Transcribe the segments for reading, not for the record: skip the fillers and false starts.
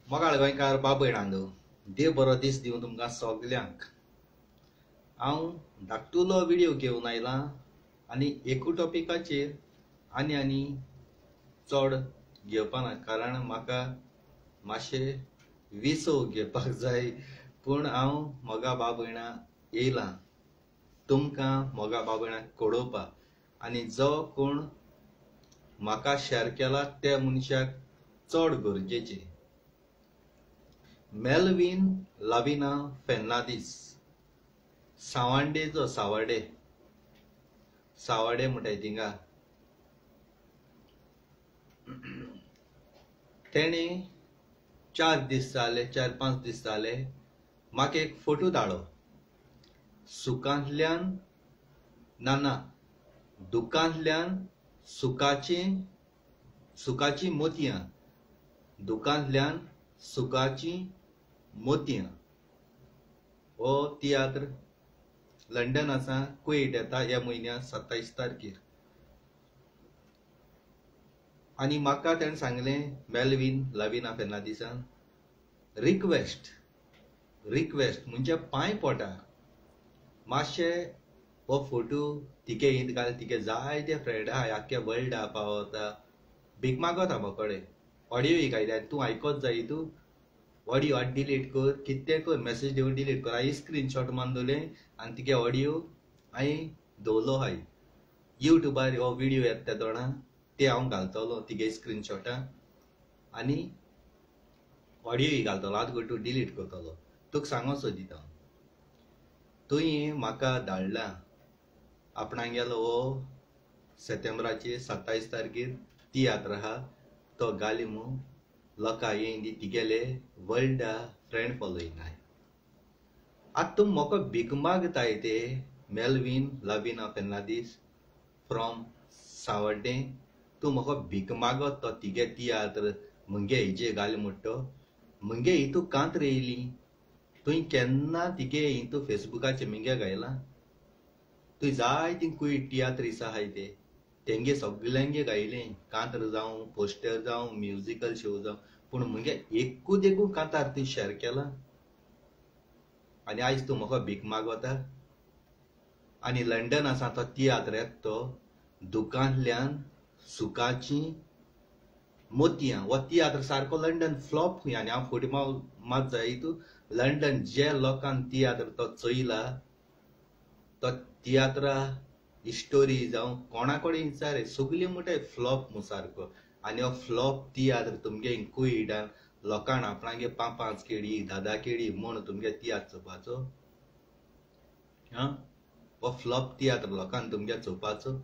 मोगाळ गोंयकार बाब भयणांनो, देव बरो दीस दिवं तुमकां सगल्यांक. हांव धाकटुलो व्हिडिओ घेवन आयलां आनी एकू टॉपिकाचेर आनी चड घेवपा ना, कारण म्हाका मातशें विसो घेवपाक जाय. पूण हांव मोगा बाब भयणां येयलां तुमकां मोगा बाब भयणांक कळोवपाक, आनी जो कोण म्हाका शेअर केला त्या मनशाक चड गरजेचें. मेलविन लाविना फेर्नांदीस, सावंडेचो सावडे म्हणटाय थिंगा. तेणे 4-5 दीस जाले म्हाका एक फोटो धाडलो. सुखांतल्यान ना दुखांतल्यान सुखाची मोतयां, दुखांतल्यान सुखाची मोतयां हो तियात्र लंडन आसा, कुवेट येता ह्या म्हयन्या 27 तारखेर. आनी म्हाका ताणें सांगलें मेलविन लाविना फेर्नांदीसान रिक्वेस्ट म्हणजे पांय पोटा मातशें हो फोटो तिके हिंद घाल. तिके जायते फ्रेंड आहाय आख्ख्या वर्ल्डा पावता. भीक मागता मोकडे ऑडियो एक आयल्या, तूं आयकोत जाय, तूं ऑडियो आठ डिलीट कर, कितें कर, मेसेज देऊन डिलीट कर. हांवें स्क्रीनशॉट मारून दवरलें आनी तिगे ऑडियो हांवें दवरलो आहाय युट्यूबार. हो व्हिडिओ येता त्या तोंडां ते हांव घालतलो तिगे स्क्रीनशॉटां आनी ऑडियोय घालतलो. आतां कर तूं डिलीट करतलो, तुका सांगोसो दिता. तुवें म्हाका धाडला आपणागेलो हो सप्टेंबराचे 27 तारखेर तियात्र आहा तो गालिमो लोकां येयन दी. तिगेले वर्ल्डा फ्रेंड फॉलोईंग आहाय. आतां तुम म्हाका भीक मागताय ते मेलविन लाविना फेर्नांदीस फ्रॉम सावड्डे. तूं म्हाका भीक मागत तो तिगे तियात्र मुगे हेजे घाल म्हणटो. मुगे हितू कांत रेयली तुवें केन्ना तिगे हितू फेसबुकाचेर मुगे घायला. तुवें जायतीं कुयट तियात्रीस आहाय तेंगे सगल्यांगे घायलें, कांतर जावं, पोस्टर जावं, म्युजिकल शो जावं, पूण मुगे एकूच कांतार तुवें शेअर केला. आनी आयज तूं म्हाका भीक मागता. आनी लंडन आसा तो तियात्र येता तो दुखांतल्यान सुखाची मोतयां. हो तियात्र सारको लंडन फ्लॉप खंय. आनी हांव फोटी मात जाय, तूं लंडन जे लोकांन तियात्र तो चोयला तो तियात्रा स्टोरी जावं कोणा कडेन विचार सगळी म्हणटाय फ्लॉप म्हणून सारको. आनी हो फ्लॉप तियात्र तुमगे कुयडान लोकांक आपणागे 5 केडी 10 केडी म्हूण तुमगे तियात्र चोवपाचो. हो फ्लॉप तियात्र लोकांक तुमगे चोवपाचो.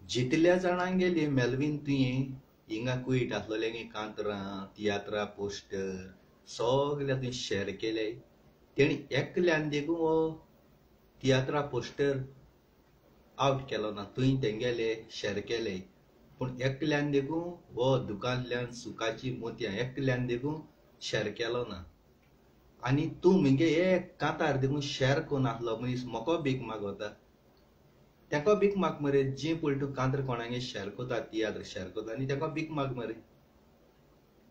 जितल्या जाणांगेली मेलविन तुवें हिंगा कुयट आसलेले कांतरां तियात्रा पोस्टर सगळे तुवें शेअर केले. तेणी एकल्यान देखून हो तियात्रा पोस्टर आउट केलो ना. तुवें तेंगेले शेअर केले पूण एकल्यान देखून हो दुखांतल्यान सुखाची मोतयां एकल्यान देखून शेअर केलो ना. आनी तूं मुगे एक कांतार देखून शेअर कोन्नासलो मनीस म्हाका भीक मागता. तेका भीक माग मरे. जी पळय तूं कांतर कोणागे शेअर कोता तियात्र शेअर कोता आनी तेका भीक माग मरे.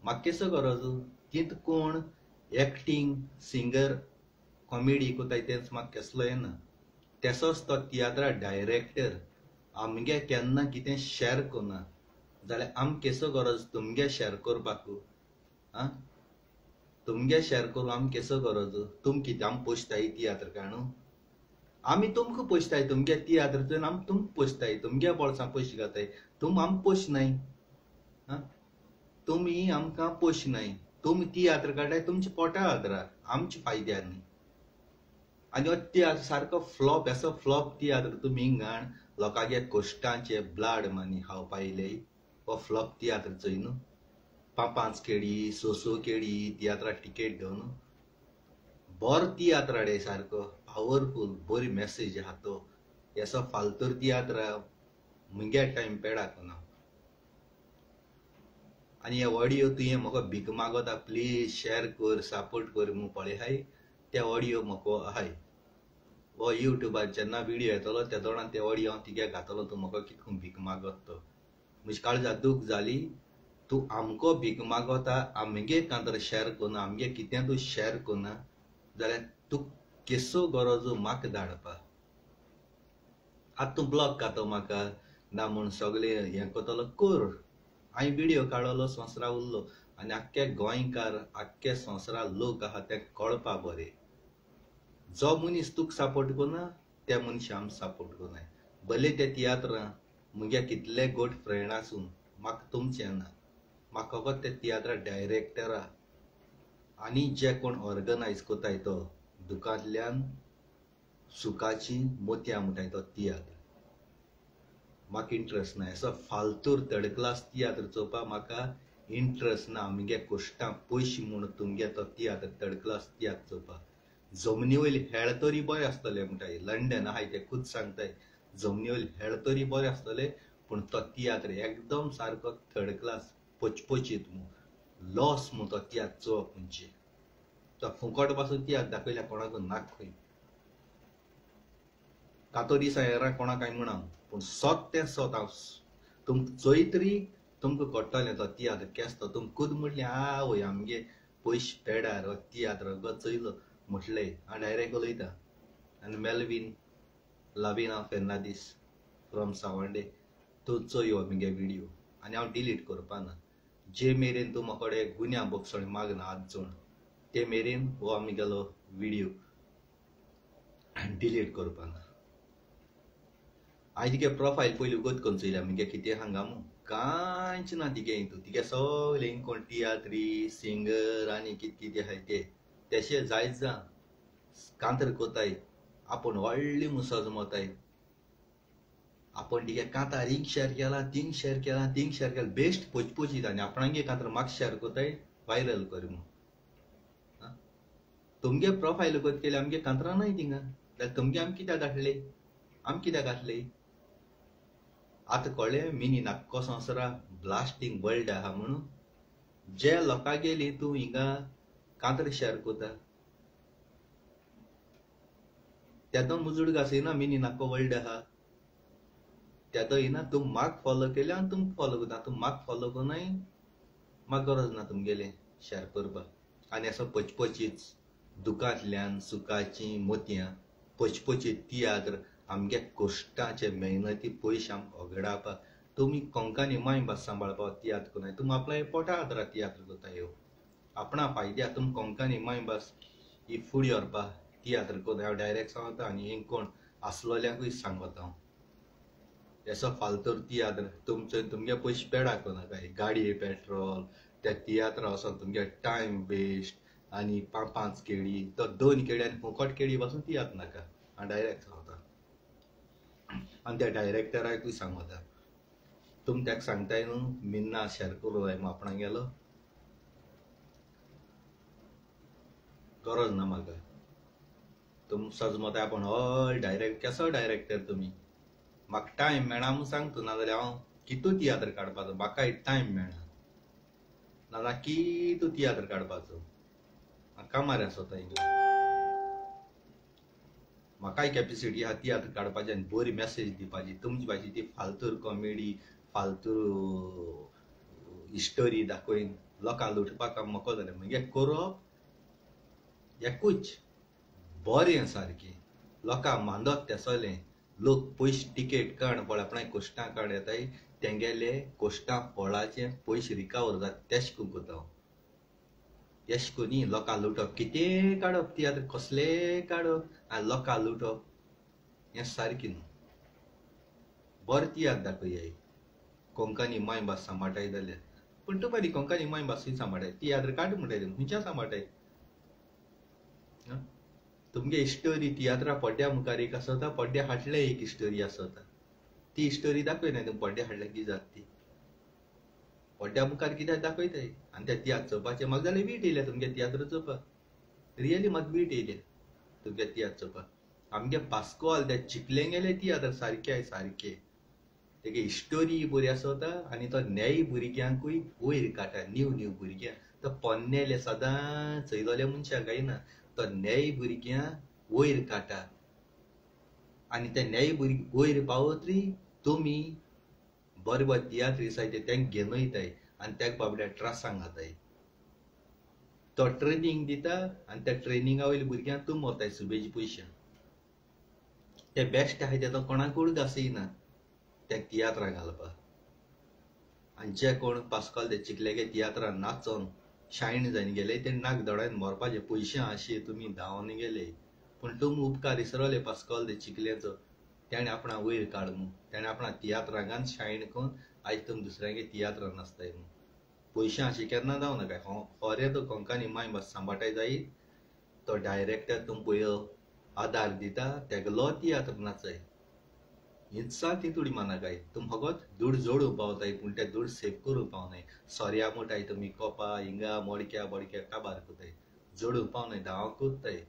म्हाका केसो गरज तींत कोण एक्टींग सिंगर कॉमेडी कोताय तेंच म्हाका केसलो येना. तेसोच तो तियात्रा डायरेक्टर आमगे केन्ना कितें शेअर कोना जाल्यार आमकां केसो गरज तुमगे शेअर करपाक. तुमगे शेअर करून आमकां केसो गरज. तुम कितें आम पोसताय तियात्र काणू. आमी तुमकां पोसताय तुमगे तियात्र आमी तुमकां पोसताय. तुमगे बोळसां पयशे घाताय. तुम आम पोशनाय. तुमी आमकां पोशनाय. तुमी तियात्र काडटाय तुमच्या पोटा खातीर आमच्या फायद्यार न्ही. आनी हो तियात्र सारको फ्लॉप असो फ्लॉप तियात्र तुमी हिंगाण लोकांगे कोश्टांचे ब्लाड मानी खावपा येयले. हो फ्लॉप तियात्र चोय न्हू. 5 केडी 6 केडी तियात्रा टिकेट घेवन बरो तियात्र हाडे सारको पावरफूल बरी मेसेज आहा तो. असो फालतूर तियात्र मुगे टायम पेडाक ना. आनी हे ऑडियो तुवें म्हाका भीक मागता प्लीज शेअर कर सपोर्ट कर म्हूण पळय हाय ते ऑडियो म्हाका आहाय. हो युट्यूबार जेन्ना व्हिडिओ येतलो त्या तोंडान ते ऑडियो हांव तिगे घातलो. तूं म्हाका कितको भीक मागत तो. म्हजी काळजां दूख जाली. तूं आमको भीक मागोता आमगे कांतर शेअर कोना आमगे कितें तूं शेअर कोना जाल्यार तूं केसो गरजो म्हाका धाडपा आतां तूं ब्लॉक कातो म्हाका ना म्हूण सगळें हें कोतलो कोर हांवें व्हिडिओ काडलो संवसारा उरलो आनी आख्खे गोंयकार आख्खे संवसारा लोक आहा ते कळपा बरें जो मनीस तुका सपोर्ट कोना त्या मनशा आमी सपोर्ट कोनाय भले ते तियात्रां मुगे कितले गोड फ्रेंड आसून म्हाका तुमचें ना म्हाका फकत ते तियात्रा डायरेक्टरा आनी जे कोण ऑर्गनायज कोताय तो दुकांतल्यान सुखाची मोतयां म्हणटाय तो तियात्र म्हाका इंट्रस्ट ना असो फालतूर थर्ड क्लास तियात्र चोवपा म्हाका इंट्रस्ट ना आमगे कोश्टां पयशे म्हूण तुमगे तो तियात्र थर्ड क्लास तियात्र चोवपा जमनी वयले हेळ तरी बरे आसतले म्हणटाय लंडन आहाय ते खूद सांगताय जमनी वयले हेळ तरी बरे आसतले पूण तो तियात्र एकदम सारको थर्ड क्लास पोचपोचीत म्हूण लॉस म्हूण तो तियात्र चोवप म्हणजे तो फुकट पासून तियात्र दाखयल्या कोणाक नाक खंय कातो दिसा येरा कोणाक काय म्हणा पूण सोत तें सोत हांव तुमकां चोयतरी तुमकां कळटलें तो तियात्र केसतो तुमकां खूद म्हटलें आवय आमगे पयशे पेडार हो तियात्र गो चोयलो म्हटलें हांव डायरेक्ट उलयता आनी मेलवीन लाविना फेर्नांदीस फ्रॉम सावंडे तूं चोय हो मगे व्हिडिओ आनी हांव डिलीट करपा ना जे मेरेन तूं म्हाका कडेन गुन्या बोगसण मागना हात जोड ते मेरेन हो आमगेलो व्हिडिओ डिलीट करपा ना हांवें तिगे प्रोफायल पयलीं उगत करून चोयल्या मगे कितें हांगा मू कांयच ना तिगे हितून तिगे सगळें कोण तियात्री सिंगर आनी कितें कितें आहाय ते तेशें जायत जा कांतर कोताय आपूण व्हडली म्हूण सजमताय आपण तिगे कांतार हिंग शेअर केला थिंग शेअर केला थिंग शेअर केला बेस्ट पोचपोचीत आनी आपणागे कांतर म्हाका शेअर कोताय व्हायरल कर म्हूण तुमगे प्रोफायल उगत केले आमगे कांतरां नाय थिंगा जाल्यार तुमगे आमी कित्याक धाडले आमी कित्याक घातले आतां कळ्ळें मिनी नाक्को संवसारा ब्लास्टींग वर्ल्ड आहा म्हणून जे लोकां गेली तूं हिंगा कांतर शेअर कोता तेदो मुजूड घासयना मिनी नाक्को वर्ल्ड आहा तेदो येना तूं म्हाका फॉलो केले आनी तुमकां फॉलो करता तूं म्हाका फॉलो कोनाय म्हाका गरज ना तुमगेलें शेअर करपाक आनी असो पचपचीत दुकांतल्यान सुखाची मोतयां पचपचीत तियात्र आमगे कोश्टाचे मेहनती पयशे आमकां ओगडावपाक तुमी कोंकणी मायभास सांबाळपाक तियात्र कोनाय तुमी आपल्या पोटा खातीर तियात्र कोताय ह्यो आपणा फायद्या तुमी कोंकणी मायभास ही फुडें व्हरपाक तियात्र कोनाय हांव डायरेक्ट सांगता आनी हें कोण आसलोल्यांकूय सांगता हांव असो फालतूर तियात्र तुमचे तुमगे पयशे पेडा कोनाकाय गाडये पेट्रोल त्या तियात्रा वचोन तुमगे टायम वेस्ट आनी पांच केळी तो 2 केळी आनी फुकट केळी पासून तियात्र नाका हांव डायरेक्ट सांगता आनी त्या डायरेक्टराकूय सांगता तुमी ताका सांगताय न्हू मिन्ना शेअर करूं जाय आपणा गेलो गरज ना म्हाका तुम सजमताय आपण हय डायरेक्ट केसो डायरेक्टर तुमी म्हाका टायम मेळना म्हूण सांगता नाजाल्यार हांव कितू तियात्र काडपाचो म्हाकाय टायम मेळना नाजाल्यार कितू तियात्र काडपाचो कामार आसता हिंगा म्हाकाय कॅपेसिटी आहा तियात्र काडपाची आनी बरी मॅसेज दिवपाची तुमची भाशेन ती फालतूर कॉमेडी फालतूर हिस्टोरी दाखोवन लोकांक लुटपाक मोको जालें म्हणजे करप एकूच बरें सारकें लोकांक मांदत तेसोलें लोक पयशे टिकेट काड पळय आपणाक कोश्टां काड येताय तेंगेले कोश्टां फळाचे पयशे रिकावर जाता तेश करून कोता हांव येश कोनी लोकांक लुटप कितें काडप तियात्र कसलें काडप आनी लोकांक लुटप हें सारकें न्हू बरें तियात्र दाखय कोंकणी मायभास सांबाळटाय जाल्यार पूण तूं बरी कोंकणी मायभास सांबाळटाय तियात्र काड म्हणटाय खंयच्या सांबाळटाय तुमगे हिस्टोरी तियात्रा पड्ड्या मुखार एक आसता पड्ड्या फाटले एक हिस्टोरी आसता ती हिस्टोरी दाखयनाय तुमी पड्ड्या फाटल्या कितें जाता ती पड्ड्या मुखार कित्याक दाखयताय आनी त्या तियात्र चोवपाचें म्हाका जाल्यार वीट येयल्या तुमगे तियात्र चोवपाक रियली म्हाका वीट येयल्या तुमगे तियात्र चोवपाक आमगे पास्कोल त्या चिकलें गेले तियात्र सारकें सारकें तेगे हिस्टोरी बरी आसता आनी तो न्याय भुरग्यांकूय वयर काडटा न्यू भुरग्यांक तो पोन्नेले सदां चयलोल्या मनशाक जायना तो न्याय भुरग्यांक वयर काडटा आनी ते न्याय भुरगे वयर पावतरी तुमी बरे बरे तियात्र दिसाय ते तेंक घेवन वयताय आनी त्या बाबड्या ट्रासांक घाताय. तो ट्रेनिंग दिता आनी त्या ट्रेनिंगा वयल्या भुरग्यांक तूं मोताय सुबेज पयशां. ते बेस्ट आहाय ते तो कोणाकूच घासयना त्या तियात्राक घालपाक. आनी जे कोण पास्कोल ते चिकलेगे तियात्रान नाचोन शायन जावन गेले ते नाक दोळ्यान मोरपाचे पयशे आशे तुमी धांवन गेले. पूण तुमी उपकार इसरले पास्कोल ते चिकलेचो. तेणें आपणा वयर काड म्हूण. तेणें आपणा तियात्रांगान शायन कोन्न आयज तुमी दुसऱ्यांगे तियात्रान नाचताय म्हूण. पयशे अशें केन्ना जावं नाका. खोरें तो कोंकणी माय भास सांबाळटाय जायत. तो डायरेक्टर तुम पळय आदार दिता तेगलो तियात्र नाचय. हिंसा ती थोडी मानाकाय. तुम फकत दूड जोडूं पावताय पूण ते दूड सेव करूं पावनाय. सोर्या मोटाय तुमी कोपा हिंगा मोडक्या बोडक्या काबार कोताय. जोडूं पावनाय धांव कोत्ताय.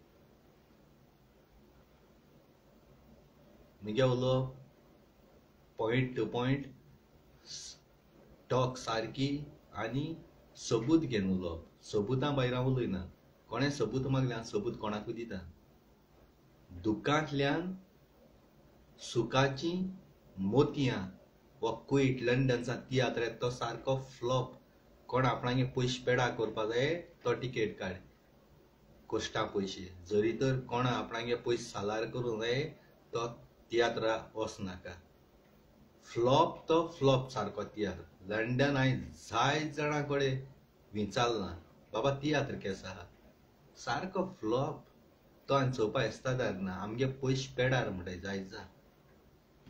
मुगे उलोवप पॉयंट टू पॉयंट टॉक सारकी आनी सबूत घेवन उलोवप. सबुतां भायर हांव उलयना. कोणें सबूत मागल्यार सबूत कोणाकूय दिता. दुखांतल्यान सुखाची मोतयां हो क्विट लंडनचा तियात्र तो सारको फ्लॉप. कोण आपणागे पयशे पेडा करपा जाय तो टिकेट काड. कोश्टा पयशे जरी तर कोण आपणागे पयशे सालार करूं जाय तो तियात्रा वचनाका. फ्लॉप तो फ्लॉप सारको तियात्र. लंडन हांवें जाय जाणां कडेन विचारलां बाबा तियात्र केसो आहा. सारको फ्लॉप. तो हांवें चोवपा इस्तादार ना. आमगे पयशे पेडार म्हणटाय जाय जा.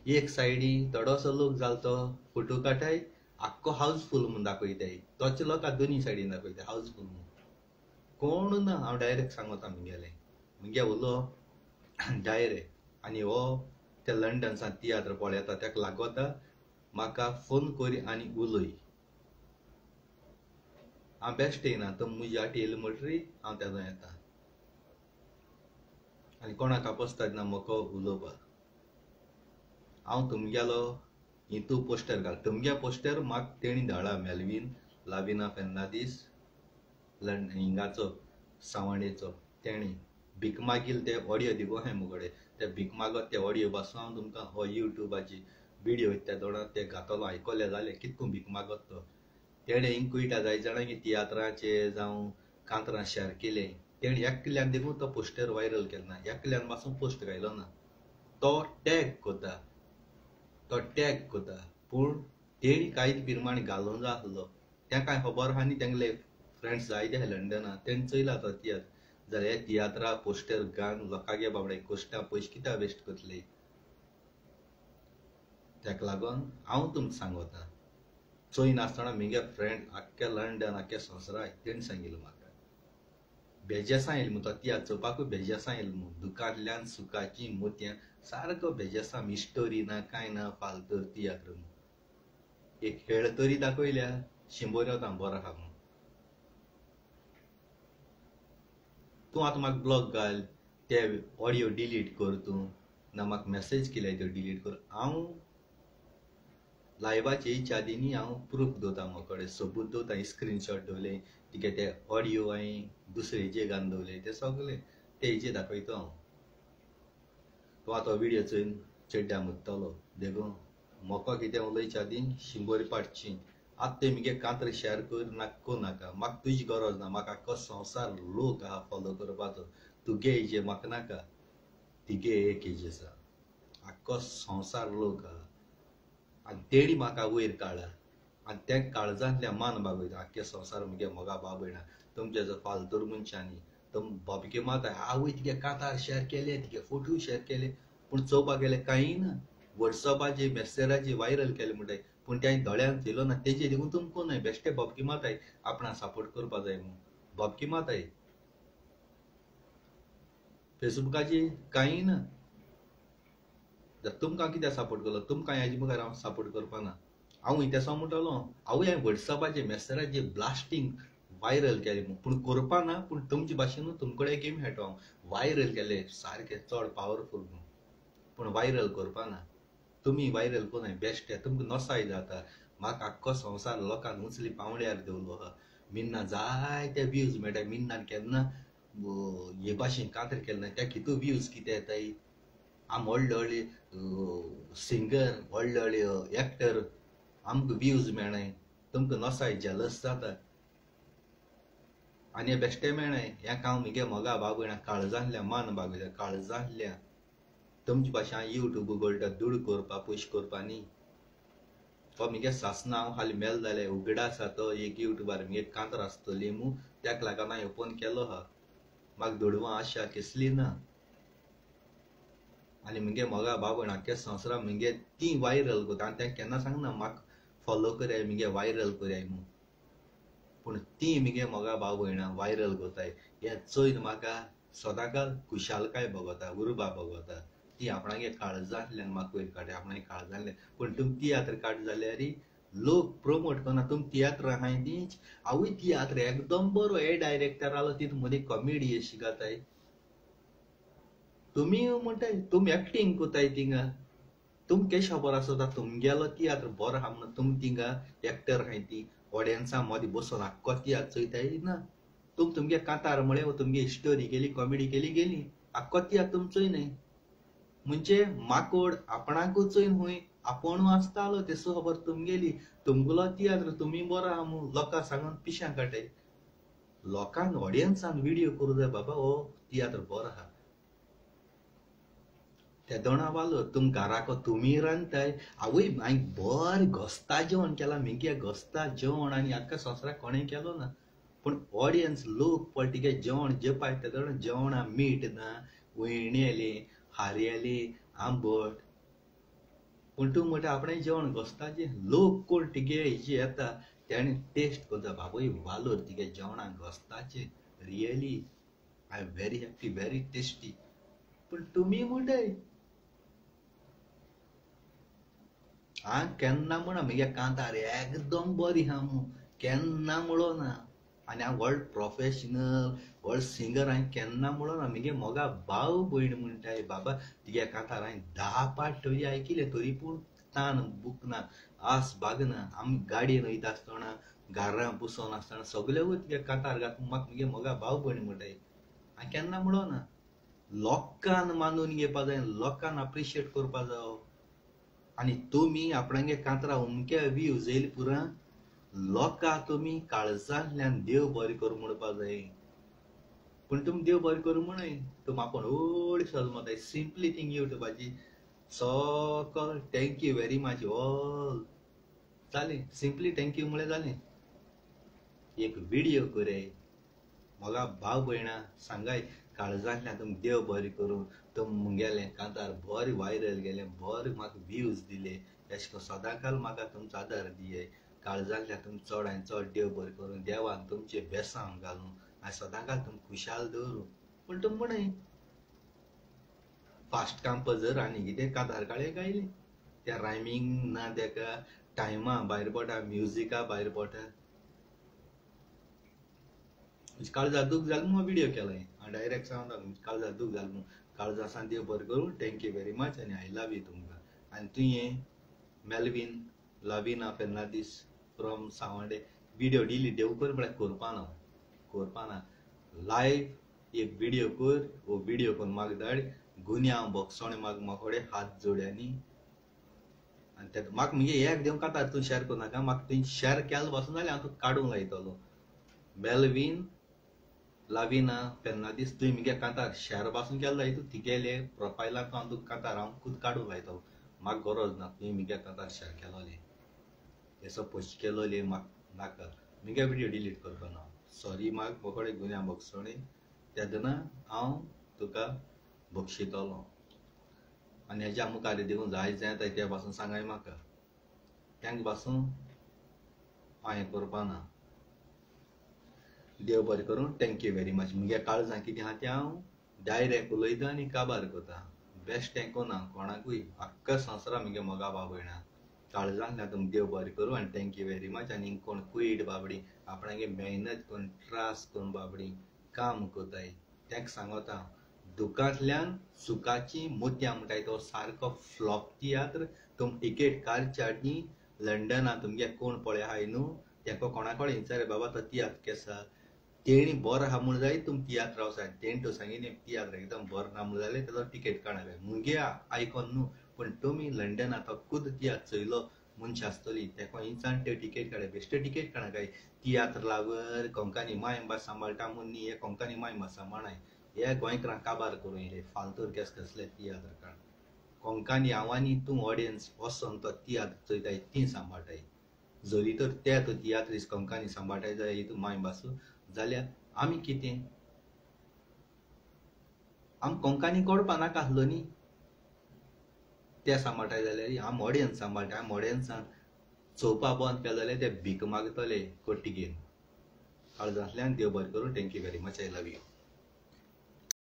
एक सायडी थोडोसो लोक जालो तो फोटो काटाय आख्खो हावसफूल म्हूण दाखयताय. तोचे लोकांक दोनी सायडीन दाखयताय हावसफूल म्हूण. कोण ना. हांव डायरेक्ट सांगोता मुगेलें. मुगे उलोवप डायरेक्ट. आनी हो त्या लंडनचा तियात्र पळयता ताका लागोता म्हाका फोन कर आनी उलय. हांव बेश्ट येना. तो म्हजी आटी येयले म्हणटरी हांव तेजो येता. आनी कोणाक आपोसता ना मोको उलोवपाक. हांव तुमगेलो हितू पोस्टर घाल. तुमगे पोस्टर म्हाका तेणी धाडला मेल्वीन लाविना फेर्नांदीस हिंगाचो सावंडेचो. तेणी भीक मागील ते ऑडियो दिगो हाय मुगोडे. ते भीक मागत ते ऑडियो पासून हांव तुमकां हो युट्यूबाची व्हिडिओ त्या दोळा ते घातलो आयकले जाल्यार कितको भीक मागत तो. तेणें इंकुयटा जाय जाणांगे तियात्राचे जावं कांतरां शेअर केले. तेणें एकल्यान देखून तो पोस्टर वायरल केलो ना. एकल्यान पासून पोस्ट घायलो ना. तो टॅग कोता. तो टॅग कोता. पूण तेणी कांयच प्रमाणे घालूं जाय आसलो. तेंकां खबर आहा न्ही तेंगले फ्रेंड्स जायते आहा लंडनात. तेणी चयला तो तियात्र. जाल्यार हे तियात्रा पोस्टर घालन लोकांगे बाबडे कोश्टा पयशे कित्याक वेस्ट कोतले. तेका लागोन हांव तुमकां सांगोता. चोय नासतना मुगे फ्रेंड आख्ख्या लंडन आख्ख्या संवसाराक तेणी सांगिल्लें म्हाका. बेजेसां येयलें म्हूण तो तियात्र चोवपाकूय बेजेसां येयलें म्हूण. दुखांतल्यान सुखाची मोतयां सारको बेजेसां. स्टोरी ना कांय ना फालतू तियात्र म्हूण. एक खेळ तरी दाखयल्या शिंबोर येता बरो आहा म्हूण. तूं आतां म्हाका ब्लॉक घाल ते ऑडियो डिलीट कर तूं ना म्हाका मेसेज केल्याय त्यो डिलीट कर. हांव लायव्हाचे येयच्या आदीं न्ही हांव प्रूफ दवरता म्हजे कडेन. सबूत दवरता. स्क्रीनशॉट दवरले तुगे ते ऑडियो हांवें दुसरे हेजेर घालून दवरले ते सगळे ते हेजेर दाखयता हांव. तूं आतां व्हिडिओ चोयन चेड्ड्या मुतलो देखून मोको कितें उलयच्या आदीं शिंबोरी पाडची. आतां ते मुगे कांतर शेअर कर नाका नाका. म्हाका तुजी गरज ना. म्हाका आख्खो संवसार लोक आहा फॉलो करपाचो. तुगे हेजेर म्हाका नाका. तिगे एक हेजेर आसा. आख्खो संवसार लोक आहा. आनी तेणी म्हाका वयर काडला. आनी त्या काळजांतल्यान मान बागयता. आख्खे संवसार मुगे मोगा बाबयणा. तुमचे जो फालतूर मनशांनी तुम भोबके मारताय. आवय तुगे कांतार शेअर केले तुगे फोटो शेअर केले पूण चोवपाक गेले कांय ना. वॉट्सॅपाचेर मेसेजाचेर वायरल केले म्हणटाय पूण ते हांवें दोळ्यान चोयलो ना. तेजेर देखून तुमी कोण बेश्टे भोबके मारताय आपणा सपोर्ट करपा जाय म्हूण. भोबके मारताय. फेसबुकाचेर कांय ना. तुमकां कित्याक सपोर्ट केलो. तुमकां हेजे मुखार हांव सपोर्ट करपा ना. हांव तेसो म्हणटलो आवय हांवें वॉट्सॅपाचेर मेसेजाचेर ब्लास्टींग वायरल केले म्हूण पूण करपा ना. पूण तुमचे भाशेन तुमचे कडेन गेम खेळटा हांव. वायरल केले सारके चड पावरफूल म्हूण पूण वायरल करपा ना. तुमी वायरल कोनाय बेश्टे. तुमकां नसाय जाता. म्हाका आख्खो संवसार लोकांक उंचली पावंड्यार दवरलो आहा. मिन्ना जायते व्यूज मेळटाय. मिन्नान केन्ना हे भाशेन कांतर केले ना. त्या हितू व्यूज कितें येताय. आम व्हडले व्हडले सिंगर व्हडले व्हडले एक्टर आमकां व्यूज मेळनाय. तुमकां नसाय जेलस जाता आनी बेश्टे मेळ्ळें हें हांव म्हगे मोगा भाव भयणां काळजांतल्या मान बागयता काळजांतल्या तुमचे भाशेन हांव यूट्यूब उगडटा दूड करपा पयशे करपा न्ही तो म्हगे सासना हांव हालीं मेल जालें उगडा आसा तो एक यूट्यूबार म्हगे कांतर आसतली मू त्याक लागून हांवें ओपन केलो आहा म्हाका दुडवां आशा कसली ना आनी म्हगे मोगा भाव भयणां आख्ख्या संवसाराक म्हगे ती वायरल कोता आनी तें केन्ना सांगना म्हाका फॉलो करयाय म्हगे वायरल करयाय म्हूण पूण ती म्हगे मोगा भाव भयणां वायरल कोताय हें चोयन म्हाका सदांकाळ खुशालकाय भोगता उर्बा भोगता ती आपणागे काळजांतल्यान म्हाका वयर काडटा आपणागे काळजांतल्यान पूण तुमी तियात्र काड जाल्यार लोक प्रमोट करना तुमी तियात्र आहाय तीच आवय तियात्र एकदम बरो हे डायरेक्टर आलो तितून मदीं कॉमेडी अशी गाताय तुमी म्हणटाय तुमी एक्टींग कोताय थिंगा तुम केश खबर आसता तुमगेलो तियात्र बरो आहा म्हणून तुमी थिंगा एक्टर आहाय ती ऑडियन्सा मदीं बसून आख्खो तियात्र चोयताय ना तुमगे कांतार म्हळें तुमगे स्टोरी केली कॉमेडी केली गेली आख्खो तियात्र तुमी चोयनाय म्हणजे माकोड आपणाकूच चोयन हूंय आपूण आसतालो तेसो खबर तुमगेली तुमगेलो तियात्र तुमी बरो आहा म्हूण लोकांक सांगून पिश्यां काडटाय लोकांक ऑडियन्सान व्हिडिओ करूं जाय बाबा हो तियात्र बरो आहा त्या दोणा वालो तुम घराको तुमी रांदताय आवय हांवें बरें घोस्ता जेवण केलां म्हगे घोस्ता जेवण आनी आख्ख्या संवसाराक कोणें केलो ना पूण ऑडियन्स लोक पळटिगे जेवण जेवपाक ते जेवणा मीठ ना वयणेलें हारयेलें आंबट पूण तूं म्हणटा आपणें जेवण घोस्ताचें लोक कोण तिगे हेजे येता तेणें टेस्ट करता बाबूय वालोर तिगे जेवणाक घोस्ताचें really I am very happy very tasty पूण तुमी म्हणटाय हांव केन्ना म्हणा म्हगे कांतार एकदम बरी आहा म्हूण केन्ना म्हणलो ना आनी हांव व्हड प्रोफेशनल व्हड सिंगर हांवें केन्ना म्हणलो ना म्हगे मोगा भाव भयण म्हणटाय बाबा तिगे कांतार हांवें 10 पाट तरी आयकिले तरी पूण तान बुकना आस बागना आमी गाडयेन वयता आसतना घरां पुसोन आसतना सगळे वयर तिगे कांतार घात म्हाका म्हगे मोगा भाव भयण म्हणटाय हांवें केन्ना म्हणलो ना लोकांन मानून घेवपा जाय लोकांन अप्रिशिएट करपा जायो आनी तुमी आपणागे कांतरां उमके व्ह्यूज येयले पुरा लोकां तुमी काळजांतल्यान देव बरें करूं म्हणपा जाय पूण तुमी देव बरें करूं म्हणय तुमी आपूण व्हड सलमताय सिंपली थिंग यूट्यूबाची सकल थँक्यू व्हेरी मच ऑल जालें सिंपली थँक्यू म्हळें जालें एक व्हिडिओ कराय मोगा भाव भयणां सांगाय काळजांतल्यान तुमी देव बरें करूं तुमी मुगेलें कांतार बरें वायरल गेलें बरें म्हाका व्ह्यूज दिले अशें करून सदांकाळ म्हाका तुमचो आदार दियाय काळजांतल्यान तुमी चड आनी चड देव बरें करूं देवान तुमचे बेसांव घालूं आनी सदांकाळ तुमी खुशाल दवरूं पूण तुमी म्हणय फास्ट कंपोजर आनी कितें कांतार काळे गायले त्या रायमींग ना तेका टायमा भायर पडटा म्युजिका भायर पडटा काळजा दूख जालें म्हूण व्हिडिओ केलाय हांव डायरेक्ट सांगता काळजा दूख जालें म्हूण काळजा सान देव बरें करूं थँक्यू व्हेरी मच आनी आय लव यू तुमकां आनी तुवें मेलवीन लाविना फेर्नांदीस फ्रॉम सावंडे व्हिडिओ डिलीट देव कर म्हळ्यार करपा ना लायव्ह एक व्हिडिओ कर वो व्हिडिओ करून म्हाका धाड गुन्या बोक्सोणे म्हाकोडे हात जोड्यांनी आनी ते म्हाका म्हगे एक देव कांतार तूं शेअर करूं नाका म्हाका तुवें शेअर केलें पासून जाल्यार हांव तुका काडूंक लायतलो मेलवीन लाविना फेर्नांदीस तुवें म्हगे कांतार शेअर पासून केलो जाय तूं तिगेले प्रोफायलाक हांव तुका कांतार हांव खुद काडूंक लायतलो म्हाका गरज ना तुवें म्हगे कांतार शेअर केलोले तेसो पयशे केलोले म्हाका नाका म्हगे व्हिडिओ डिलीट करपा ना सॉरी म्हाका मोकोडे गुन्या बोक्सोणे तेदना हांव तुका बक्षितलो आनी हेज्या मुखार देखून जाय जाता त्या पासून सांगाय म्हाका तेंका पासून हांव हें करपा ना देव बरें करूं थँक्यू व्हेरी मच म्हगे काळजां कितें आहा तें हांव डायरेक्ट उलयता आनी काबार करता बेस्ट हें कोना कोणाकूय आख्ख्या संवसाराक म्हगे मोगा भाव भयणां काळजांतल्यान तुमकां देव बरें करूं आनी थँक्यू व्हेरी मच आनी कोण कुयट बाबडी आपणागे मेहनत करून त्रास करून बाबडी काम कोताय तेंका सांगता दुखांतल्यान सुखाची मोतयां म्हणटाय तो सारको फ्लॉप तियात्र तुम टिकेट काडच्या आनी लंडना तुमगे कोण पळय आहाय न्हू तेका कोणा कडेन विचार बाबा तो तियात्र केसा तेणी बरो आहा म्हूण जाय तुमी तियात्र वचात तेणी तो सांगिल्लें तियात्र एकदम बरो ना म्हूण जाल्यार तेजो टिकेट काडा मुगे आयकोन न्हू पूण तुमी लंडना तो खुद तियात्र चयलो मनशां आसतलीं तेका हिंचान त्यो टिकेट काडप बेश्टे टिकेट काडा काय तियात्र लावर कोंकणी मायभास सांबाळटा म्हूण न्ही हे कोंकणी मायभास सांबाळनाय हे गोंयकारांक काबार करूं येयले फालतूर कसले तियात्र काड कोंकणी आवांनी तूं ऑडियन्स वचोन तो तियात्र चोयताय ती सांबाळटाय जरी तर ते तियात्रीस कोंकणी सांबाळटाय जाल्यार हितून मायभास जाल्यार आमी कितें आम कोंकणी कळपा नाका आसलो न्ही ते सांबाळटाय जाल्यार आम ऑडियन्स सांबाळटाय आम ऑडियन्सांक चोवपा बंद केलें जाल्यार ते भीक मागतले कोट्टी घेवन काळजांतल्यान देव बरें करूं thank you very much I love you